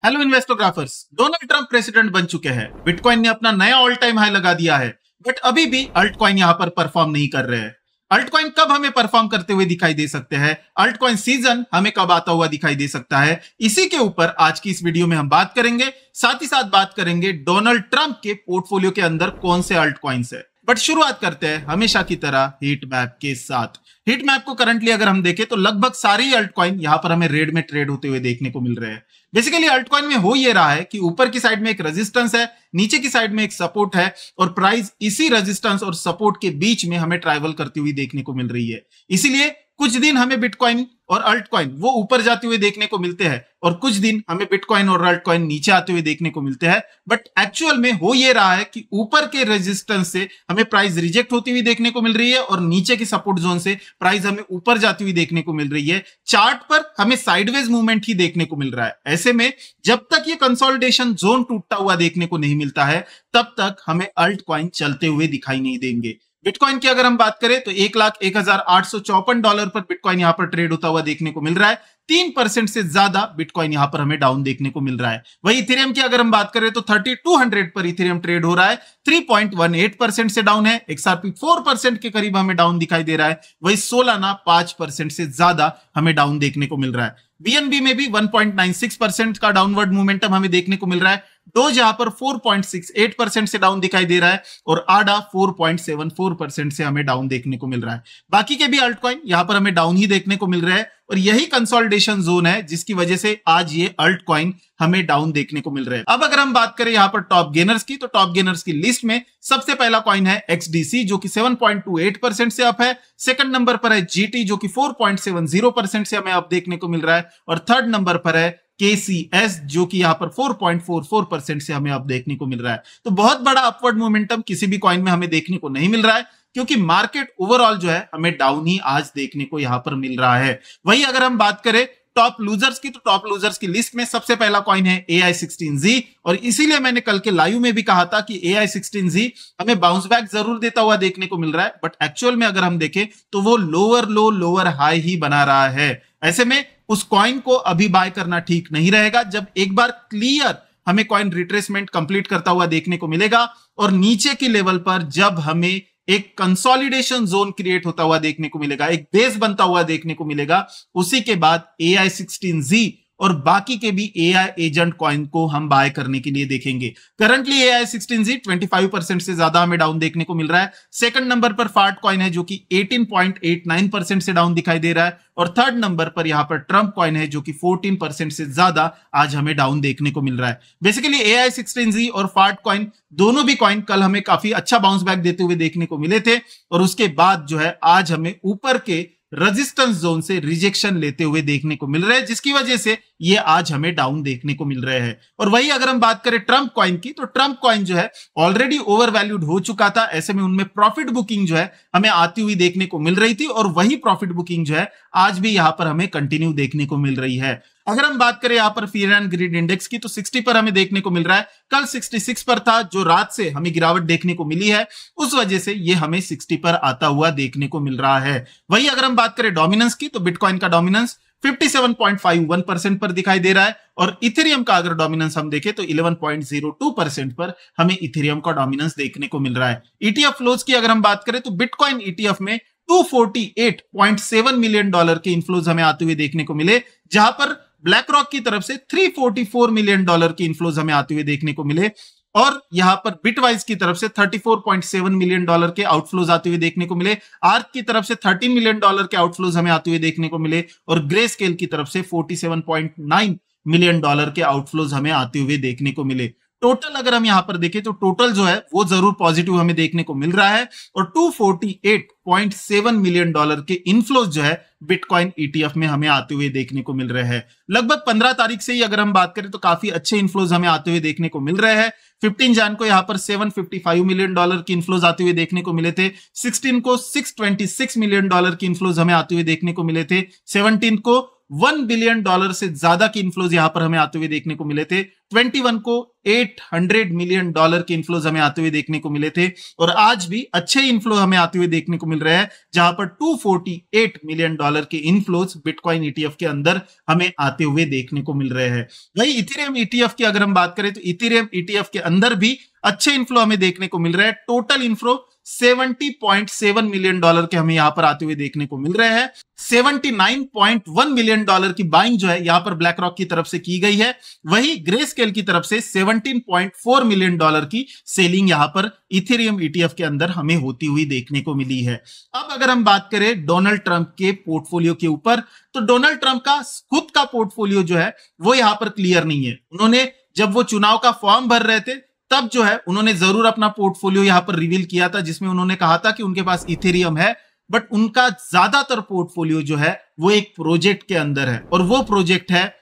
Hello इन्वेस्टोग्राफर्स। Donald Trump president बन चुके हैं। बिटकॉइन ने अपना नया ऑल टाइम हाई लगा दिया है, बट अभी भी अल्ट कॉइन यहां पर परफॉर्म नहीं कर रहे हैं। अल्ट कॉइन कब हमें परफॉर्म करते हुए दिखाई दे सकते हैं, अल्ट कॉइन सीजन हमें कब आता हुआ दिखाई दे सकता है, इसी के ऊपर आज की इस वीडियो में हम बात करेंगे। साथ ही साथ बात करेंगे डोनाल्ड ट्रंप के पोर्टफोलियो के अंदर कौन से अल्ट कॉइन्स है। बट शुरुआत करते हैं हमेशा की तरह हीट मैप के साथ। हीट मैप को करंटली अगर हम देखें तो लगभग सारे ही अल्ट कॉइन यहां पर हमें रेड में ट्रेड होते हुए देखने को मिल रहे हैं। बेसिकली अल्ट कॉइन में हो ये रहा है कि ऊपर की साइड में एक रेजिस्टेंस है, नीचे की साइड में एक सपोर्ट है और प्राइस इसी रेजिस्टेंस और सपोर्ट के बीच में हमें ट्रैवल करती हुई देखने को मिल रही है। इसीलिए कुछ दिन हमें बिटकॉइन और अल्ट कॉइन वो ऊपर जाते हुए देखने को मिलते हैं और कुछ दिन हमें बिटकॉइन और अल्ट कॉइन नीचे आते हुए देखने को मिलते हैं। बट एक्चुअल में हो ये रहा है कि ऊपर के रेजिस्टेंस से हमें प्राइस रिजेक्ट होती हुई देखने को मिल रही है और नीचे के सपोर्ट जोन से प्राइस हमें ऊपर जाती हुई देखने को मिल रही है। चार्ट पर हमें साइडवेज मूवमेंट ही देखने को मिल रहा है। ऐसे में जब तक ये कंसोलिडेशन जोन टूटता हुआ देखने को नहीं मिलता है तब तक हमें अल्ट कॉइन चलते हुए दिखाई नहीं देंगे। बिटकॉइन की अगर हम बात करें तो $1,01,854 पर बिटकॉइन यहां पर ट्रेड होता हुआ देखने को मिल रहा है। 3% से ज्यादा बिटकॉइन यहां पर हमें डाउन देखने को मिल रहा है। वही इथेरियम की अगर हम बात करें तो 3200 पर इथेरियम ट्रेड हो रहा है, 3.18% से डाउन है। XRP 4% के करीब हमें डाउन दिखाई दे रहा है। वही सोलाना 5% से ज्यादा हमें डाउन देखने को मिल रहा है। बीएनबी में भी 1.96% का डाउनवर्ड मोमेंटम हमें देखने को मिल रहा है। डोज यहां पर 4.68% से डाउन दिखाई दे रहा है और आडा 4.74% से हमें डाउन देखने को मिल रहा है। बाकी के भी अल्ट कॉइन यहां पर हमें डाउन ही देखने को मिल रहा है और यही कंसोलिडेशन जोन है जिसकी वजह से आज ये अल्ट कॉइन हमें डाउन देखने को मिल रहे हैं। अब अगर हम बात करें यहां पर टॉप गेनर्स की, तो टॉप गेनर्स की लिस्ट में सबसे पहला कॉइन है XDC जो कि 7.28% से अप है। सेकंड नंबर पर है GT जो कि 4.70% से हमें अप देखने को मिल रहा है और थर्ड नंबर पर है KCS जो कि यहां पर 4.44% से हमें अब देखने को मिल रहा है। तो बहुत बड़ा अपवर्ड मोमेंटम किसी भी कॉइन में हमें देखने को नहीं मिल रहा है क्योंकि मार्केट ओवरऑल जो है हमें डाउन ही आज देखने को यहां पर मिल रहा है। वही अगर हम बात करें टॉप लूजर्स की, तो टॉप लूजर्स की लिस्ट में सबसे पहला कॉइन है AI16Z और इसीलिए मैंने कल के लाइव में भी कहा था कि AI16Z हमें बाउंस बैक जरूर देता हुआ देखने को मिल रहा है, बट एक्चुअल में अगर हम देखें तो वो लोअर लो लोअर हाई ही बना रहा है। ऐसे में उस कॉइन को अभी बाय करना ठीक नहीं रहेगा। जब एक बार क्लियर हमें कॉइन रिट्रेसमेंट कंप्लीट करता हुआ देखने को मिलेगा और नीचे की लेवल पर जब हमें एक कंसोलिडेशन जोन क्रिएट होता हुआ देखने को मिलेगा, एक बेस बनता हुआ देखने को मिलेगा, उसी के बाद AI16Z और बाकी के भी AI एजेंट कॉइन को हम बाय करने के लिए देखेंगे। करंटली AI16Z 25% से ज्यादा हमें डाउन देखने को मिल रहा है। सेकंड नंबर पर फार्ट कॉइन है जो कि 18.89% से डाउन दिखाई दे रहा है और थर्ड नंबर पर यहां पर ट्रंप कॉइन है जो कि 14% से ज्यादा आज हमें डाउन देखने को मिल रहा है। बेसिकली AI16Z और फार्ट कॉइन दोनों भी कॉइन कल हमें काफी अच्छा बाउंस बैक देते हुए देखने को मिले थे और उसके बाद जो है आज हमें ऊपर के रेजिस्टेंस जोन से रिजेक्शन लेते हुए देखने को मिल रहे हैं, जिसकी वजह से ये आज हमें डाउन देखने को मिल रहे हैं। और वही अगर हम बात करें ट्रंप कॉइन की, तो ट्रंप कॉइन जो है ऑलरेडी ओवर वैल्यूड हो चुका था। ऐसे में उनमें प्रॉफिट बुकिंग जो है हमें आती हुई देखने को मिल रही थी और वही प्रॉफिट बुकिंग जो है आज भी यहां पर हमें कंटिन्यू देखने को मिल रही है। अगर हम बात करें यहां पर फियर एंड ग्रीड इंडेक्स की, तो 60 पर हमें देखने को मिल रहा है। कल 66 पर था, जो रात से हमें गिरावट देखने को मिली है उस वजह से ये हमें 60 पर आता हुआ देखने को मिल रहा है। वही अगर हम बात करें डोमिनेंस की, तो बिटकॉइन का डोमिनेंस 57.51% पर दिखाई दे रहा है और इथेरियम का अगर डोमिनेंस हम देखें तो 11.02% पर हमें इथेरियम का डोमिनेंस देखने को मिल रहा है। ETF फ्लोज की अगर हम बात करें तो बिटकॉइन ETF में $248.7 मिलियन के इनफ्लोज हमें आते हुए देखने को मिले, जहां पर ब्लैक रॉक की तरफ से $344 मिलियन के इनफ्लोज हमें आते हुए देखने को मिले और यहां पर बिटवाइज की तरफ से $34.7 मिलियन के आउटफ्लोज आते हुए देखने को मिले। आर्क की तरफ से $13 मिलियन के आउटफ्लोज हमें आते हुए देखने को मिले और ग्रे स्केल की तरफ से $47.9 मिलियन के आउटफ्लोज हमें आते हुए देखने को मिले। टोटल अगर हम यहां पर देखें तो टोटल जो है वो जरूर पॉजिटिव हमें देखने को मिल रहा है और $248.7 मिलियन के इनफ्लोज जो है बिटकॉइन ETF में हमें आते हुए देखने को मिल रहे हैं। लगभग 15 तारीख से ही अगर हम बात करें तो काफी अच्छे इनफ्लोज हमें आते हुए देखने को मिल रहे हैं। 15 जन को यहां पर $755 मिलियन की इनफ्लोज आते हुए देखने को मिले थे। 16 को $626 मिलियन की इनफ्लोज हमें आते हुए देखने को मिले थे। 17 को $1 बिलियन से ज्यादा के इन्फ्लोज यहां पर हमें आते हुए देखने को मिले थे। 21 को $800 मिलियन के इन्फ्लोज हमें आते हुए देखने को मिले थे, और आज भी अच्छे इन्फ्लो हमें आते हुए देखने को मिल रहे हैं, जहां पर $248 मिलियन के इन्फ्लोज बिटकॉइन ईटीएफ के अंदर हमें आते हुए देखने को मिल रहे हैं। वही इथेरियम ईटीएफ की अगर हम बात करें तो इथेरियम ईटीएफ के अंदर भी अच्छे इन्फ्लो हमें देखने को मिल रहे हैं। टोटल इन्फ्लो $70.7 मिलियन के हमें यहां पर आते हुए देखने को मिल रहे हैं। $79.1 मिलियन की बाइंग जो है यहां पर ब्लैक रॉक की तरफ से की गई है। वही ग्रे स्केल की तरफ से $17.4 मिलियन की सेलिंग यहां पर इथेरियम ईटीएफ के अंदर हमें होती हुई देखने को मिली है। अब अगर हम बात करें डोनाल्ड ट्रंप के पोर्टफोलियो के ऊपर, तो डोनाल्ड ट्रंप का खुद का पोर्टफोलियो जो है वो यहां पर क्लियर नहीं है। उन्होंने जब वो चुनाव का फॉर्म भर रहे थे तब जो है उन्होंने जरूर अपना पोर्टफोलियो यहां पर रिवील किया था, जिसमें उन्होंने कहा था कि उनके पास इथेरियम है, बट उनका ज्यादातर पोर्टफोलियो जो है वो एक प्रोजेक्ट के अंदर है, और वो प्रोजेक्ट है,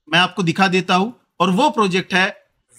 मैं आपको दिखा देता हूं, और वो प्रोजेक्ट है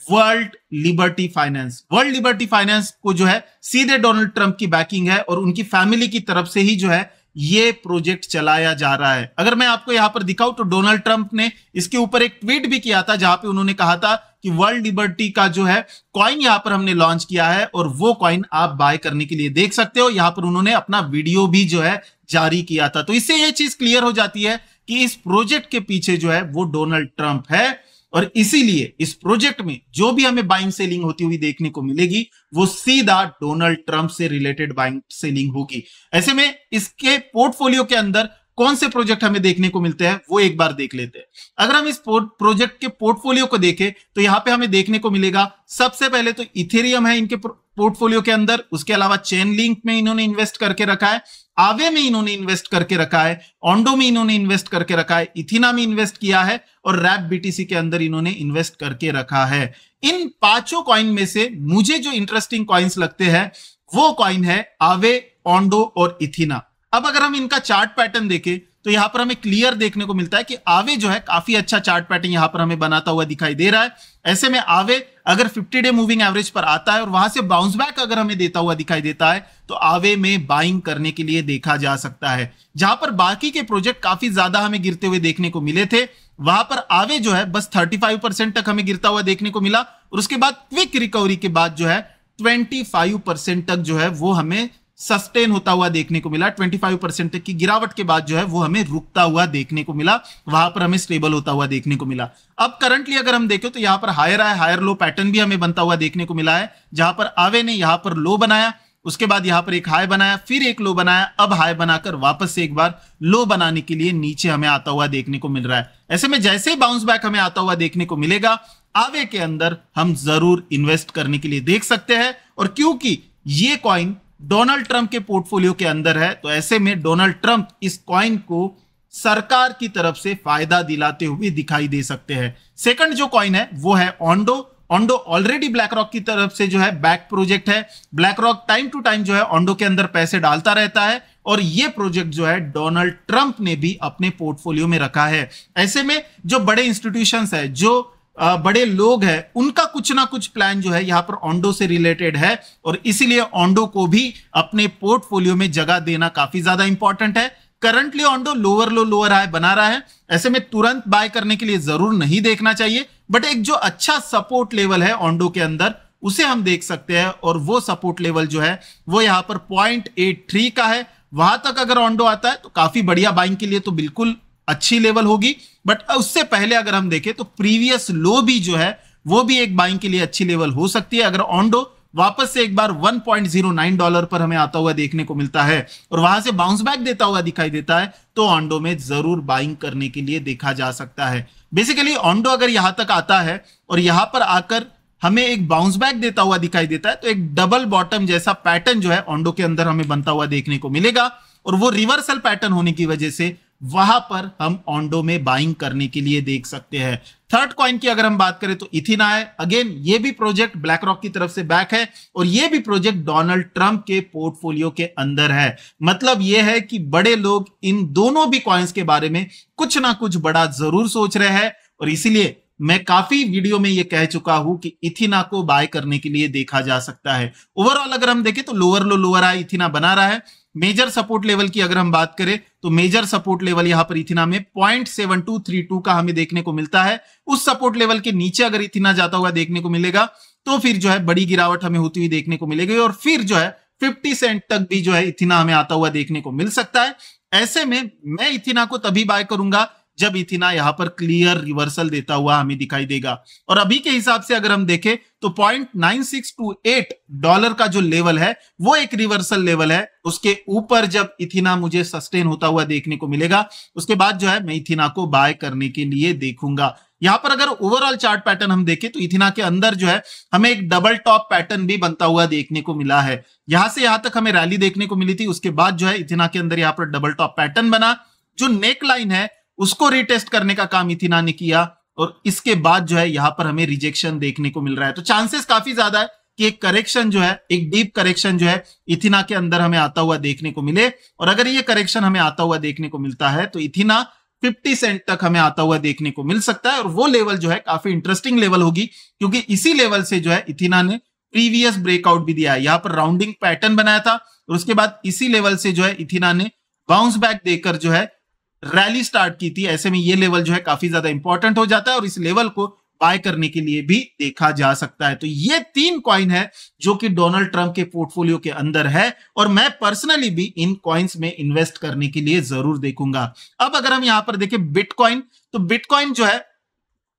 world liberty finance. World liberty finance को जो है सीधे डोनाल्ड ट्रंप की बैकिंग है, और उनकी फैमिली की तरफ से ही जो है ये प्रोजेक्ट चलाया जा रहा है। अगर मैं आपको यहां पर दिखाऊं तो डोनाल्ड ट्रंप ने इसके ऊपर एक ट्वीट भी किया था, जहां पे उन्होंने कहा था कि वर्ल्ड लिबर्टी का जो है कॉइन यहां पर हमने लॉन्च किया है, और वो कॉइन आप बाय करने के लिए देख सकते हो। यहां पर उन्होंने अपना वीडियो भी जो है जारी किया था। तो इससे ये चीज क्लियर हो जाती है कि इस प्रोजेक्ट के पीछे जो है वो डोनाल्ड ट्रंप है, और इसीलिए इस प्रोजेक्ट में जो भी हमें बाइंग सेलिंग होती हुई देखने को मिलेगी वो सीधा डोनाल्ड ट्रंप से रिलेटेड बाइंग सेलिंग होगी। ऐसे में इसके पोर्टफोलियो के अंदर कौन से प्रोजेक्ट हमें देखने को मिलते हैं वो एक बार देख लेते हैं। अगर हम इस प्रोजेक्ट के पोर्टफोलियो को देखें तो यहां पे हमें देखने को मिलेगा, सबसे पहले तो इथेरियम है इनके पोर्टफोलियो के अंदर, उसके अलावा चेन लिंक में इन्होंने इन्वेस्ट करके रखा है, आवे में इन्होंने इन्वेस्ट करके रखा है, ऑन्डो में इन्होंने इन्वेस्ट करके रखा है, इथिना में इन्वेस्ट किया है, और रैप बीटीसी के अंदर इन्होंने इन्वेस्ट करके रखा है। इन पांचों कॉइन में से मुझे जो इंटरेस्टिंग कॉइन्स लगते हैं वो कॉइन है आवे, ऑन्डो और इथिना। अब अगर हम इनका चार्ट पैटर्न देखें तो यहां पर हमें क्लियर देखने को मिलता है कि आवे जो है काफी अच्छा चार्ट पैटर्न यहां पर हमें बनाता हुआ दिखाई दे रहा है। ऐसे में आवे अगर 50 डे मूविंग एवरेज पर आता है और वहां से बाउंस बैक अगर हमें देता हुआ दिखाई देता है तो आवे में बाइंग करने के लिए देखा जा सकता है। जहां पर बाकी के प्रोजेक्ट काफी ज्यादा हमें गिरते हुए देखने को मिले थे, वहां पर आवे जो है बस 35% तक हमें गिरता हुआ देखने को मिला, और उसके बाद क्विक रिकवरी के बाद जो है 25% तक जो है वो हमें सस्टेन होता हुआ देखने को मिला। 25% तक की गिरावट के बाद जो है वो हमें रुकता हुआ देखने को मिला, वहां पर हमें स्टेबल होता हुआ देखने को मिला। अब करंटली अगर हम देखें तो यहां पर higher high higher low pattern भी हमें बनता हुआ देखने को मिला है, जहां पर आवे ने यहां पर लो बनाया, उसके बाद यहां पर एक हाई बनाया, फिर एक लो बनाया, अब हाई बनाकर वापस से एक बार लो बनाने के लिए नीचे हमें आता हुआ देखने को मिल रहा है। ऐसे में जैसे ही बाउंस बैक हमें आता हुआ देखने को मिलेगा, आवे के अंदर हम जरूर इन्वेस्ट करने के लिए देख सकते हैं। और क्योंकि ये कॉइन डोनाल्ड ट्रंप के पोर्टफोलियो के अंदर है, तो ऐसे में डोनाल्ड ट्रंप इस कॉइन को सरकार की तरफ से फायदा दिलाते हुए दिखाई दे सकते हैं। सेकंड जो कॉइन है वो है Ondo. Ondo already BlackRock की तरफ से जो है बैक प्रोजेक्ट है। BlackRock time to time जो है ऑन्डो के अंदर पैसे डालता रहता है, और ये प्रोजेक्ट जो है डोनाल्ड ट्रंप ने भी अपने पोर्टफोलियो में रखा है। ऐसे में जो बड़े इंस्टीट्यूशंस है, जो बड़े लोग हैं, उनका कुछ ना कुछ प्लान जो है यहां पर ऑन्डो से रिलेटेड है, और इसीलिए ऑन्डो को भी अपने पोर्टफोलियो में जगह देना काफी ज्यादा इंपॉर्टेंट है। करंटली ऑन्डो लोअर लो लोअर हाई बना रहा है, ऐसे में तुरंत बाय करने के लिए जरूर नहीं देखना चाहिए, बट एक जो अच्छा सपोर्ट लेवल है ऑन्डो के अंदर उसे हम देख सकते हैं, और वो सपोर्ट लेवल जो है वो यहां पर 0.83 का है। वहां तक अगर ऑन्डो आता है तो काफी बढ़िया बाइंग के लिए तो बिल्कुल अच्छी लेवल होगी, बट उससे पहले अगर हम देखें तो प्रीवियस लो भी जो है वो भी एक बाइंग के लिए अच्छी लेवल हो सकती है। अगर ऑन्डो वापस से एक बार $1.09 पर हमें आता हुआ देखने को मिलता है और वहां से बाउंस बैक देता हुआ दिखाई देता है, तो ऑन्डो में जरूर बाइंग करने के लिए देखा जा सकता है। बेसिकली ऑन्डो अगर यहां तक आता है और यहां पर आकर हमें एक बाउंस बैक देता हुआ दिखाई देता है, तो एक डबल बॉटम जैसा पैटर्न जो है ऑन्डो के अंदर हमें बनता हुआ देखने को मिलेगा, और वो रिवर्सल पैटर्न होने की वजह से वहां पर हम ऑन्डो में बाइंग करने के लिए देख सकते हैं। थर्ड कॉइन की अगर हम बात करें तो इथिना है। अगेन ये भी प्रोजेक्ट ब्लैक रॉक की तरफ से बैक है, और ये भी प्रोजेक्ट डोनाल्ड ट्रंप के पोर्टफोलियो के अंदर है। मतलब ये है कि बड़े लोग इन दोनों भी कॉइन्स के बारे में कुछ ना कुछ बड़ा जरूर सोच रहे हैं, और इसीलिए मैं काफी वीडियो में ये कह चुका हूं कि इथिना को बाय करने के लिए देखा जा सकता है। ओवरऑल अगर हम देखें तो लोअर लो लोअर हाई इथिना बना रहा है। मेजर सपोर्ट लेवल की अगर हम बात करें तो मेजर सपोर्ट लेवल यहां पर इथिना में 0.7232 का हमें देखने को मिलता है। उस सपोर्ट लेवल के नीचे अगर इथिना जाता हुआ देखने को मिलेगा तो फिर जो है बड़ी गिरावट हमें होती हुई देखने को मिलेगी और फिर जो है 50 सेंट तक भी जो है इथिना हमें आता हुआ देखने को मिल सकता है। ऐसे में मैं इथिना को तभी बाय करूंगा जब इथिना यहां पर क्लियर रिवर्सल देता हुआ हमें दिखाई देगा। और अभी के हिसाब से अगर हम देखें तो $0.9628 का जो लेवल है वो एक रिवर्सल लेवल है। उसके ऊपर जब इथिना मुझे सस्टेन होता हुआ देखने को मिलेगा उसके बाद जो है मैं इथिना को बाय करने के लिए देखूंगा। यहां पर अगर ओवरऑल चार्ट पैटर्न हम देखें तो इथिना के अंदर जो है हमें एक डबल टॉप पैटर्न भी बनता हुआ देखने को मिला है। यहां से यहां तक हमें रैली देखने को मिली थी, उसके बाद जो है इथिना के अंदर यहां पर डबल टॉप पैटर्न बना, जो नेक लाइन है उसको रिटेस्ट करने का काम इथिना ने किया और इसके बाद जो है यहां पर हमें रिजेक्शन देखने को मिल रहा है। तो चांसेस काफी ज्यादा है कि एक करेक्शन जो है, एक डीप करेक्शन जो है इथिना के अंदर हमें आता हुआ देखने को मिले। और अगर ये करेक्शन हमें आता हुआ देखने को मिलता है तो इथिना 50 सेंट तक हमें आता हुआ देखने को मिल सकता है और वो लेवल जो है काफी इंटरेस्टिंग लेवल होगी, क्योंकि इसी लेवल से जो है इथिना ने प्रीवियस ब्रेकआउट भी दिया है। यहां पर राउंडिंग पैटर्न बनाया था और उसके बाद इसी लेवल से जो है इथिना ने बाउंस बैक देकर जो है रैली स्टार्ट की थी। ऐसे में ये लेवल जो है काफी ज्यादा इंपॉर्टेंट हो जाता है और इस लेवल को बाय करने के लिए भी देखा जा सकता है। तो ये 3 कॉइन है जो कि डोनाल्ड ट्रंप के पोर्टफोलियो के अंदर है और मैं पर्सनली भी इन कॉइन्स में इन्वेस्ट करने के लिए जरूर देखूंगा। अब अगर हम यहां पर देखें बिटकॉइन, तो बिटकॉइन जो है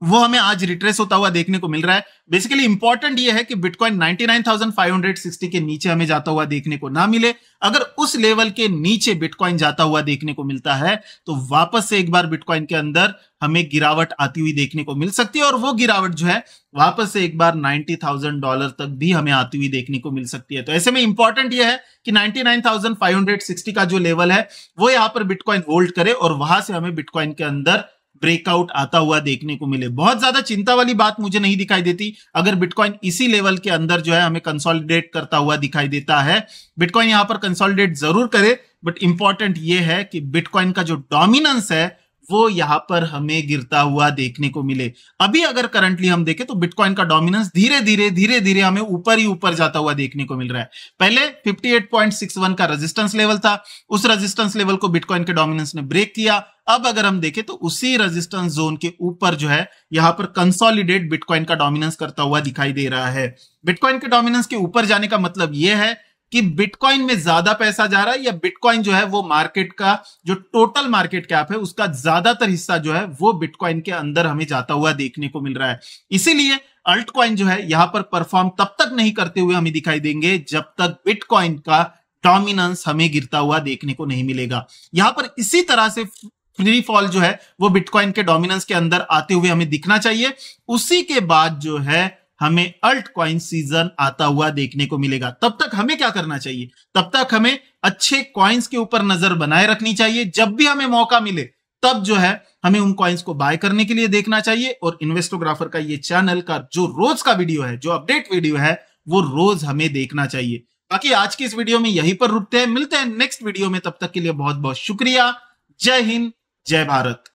वो हमें आज रिट्रेस होता हुआ देखने को मिल रहा है। बेसिकली इंपॉर्टेंट ये है कि बिटकॉइन 99,560 के नीचे हमें जाता हुआ देखने को ना मिले। अगर उस लेवल के नीचे बिटकॉइन जाता हुआ देखने को मिलता है तो वापस से एक बार बिटकॉइन के अंदर हमें गिरावट आती हुई देखने को मिल सकती है और वो गिरावट जो है वापस से एक बार $90,000 तक भी हमें आती हुई देखने को मिल सकती है। तो ऐसे में इंपॉर्टेंट ये है कि 99,560 का जो लेवल है वो यहां पर बिटकॉइन होल्ड करे और वहां से हमें बिटकॉइन के अंदर ब्रेकआउट आता हुआ देखने को मिले। बहुत ज्यादा चिंता वाली बात मुझे नहीं दिखाई देती अगर बिटकॉइन इसी लेवल के अंदर जो है हमें कंसोलिडेट करता हुआ दिखाई देता है। बिटकॉइन यहां पर कंसोलिडेट जरूर करे, बट इंपॉर्टेंट ये है कि बिटकॉइन का जो डोमिनेंस है वो यहां पर हमें गिरता हुआ देखने को मिले। अभी अगर करंटली हम देखें तो बिटकॉइन का डोमिनेंस धीरे धीरे हमें ऊपर ही ऊपर जाता हुआ देखने को मिल रहा है। पहले 58.61 का रेजिस्टेंस लेवल था, उस रेजिस्टेंस लेवल को बिटकॉइन के डोमिनेंस ने ब्रेक किया। अब अगर हम देखें तो उसी रेजिस्टेंस जोन के ऊपर जो है यहां पर कंसोलिडेट बिटकॉइन का डोमिनेंस करता हुआ दिखाई दे रहा है। बिटकॉइन के डोमिनेंस के ऊपर जाने का मतलब यह है कि बिटकॉइन में ज्यादा पैसा जा रहा है या बिटकॉइन जो है वो मार्केट का जो टोटल मार्केट कैप है उसका ज्यादातर हिस्सा जो है वो बिटकॉइन के अंदर हमें जाता हुआ देखने को मिल रहा है। इसीलिए अल्ट कॉइन जो है यहां पर परफॉर्म तब तक नहीं करते हुए हमें दिखाई देंगे जब तक बिटकॉइन का डोमिनेंस हमें गिरता हुआ देखने को नहीं मिलेगा। यहां पर इसी तरह से फ्री फॉल जो है वो बिटकॉइन के डोमिनेंस के अंदर आते हुए हमें दिखना चाहिए। उसी के बाद जो है हमें अल्ट कॉइन सीजन आता हुआ देखने को मिलेगा। तब तक हमें क्या करना चाहिए? तब तक हमें अच्छे कॉइन्स के ऊपर नजर बनाए रखनी चाहिए। जब भी हमें मौका मिले तब जो है हमें उन कॉइन्स को बाय करने के लिए देखना चाहिए। और इन्वेस्टोग्राफर का ये चैनल का जो रोज का वीडियो है, जो अपडेट वीडियो है, वो रोज हमें देखना चाहिए। बाकी आज की इस वीडियो में यहीं पर रुकते हैं, मिलते हैं नेक्स्ट वीडियो में। तब तक के लिए बहुत बहुत शुक्रिया। जय हिंद, जय भारत।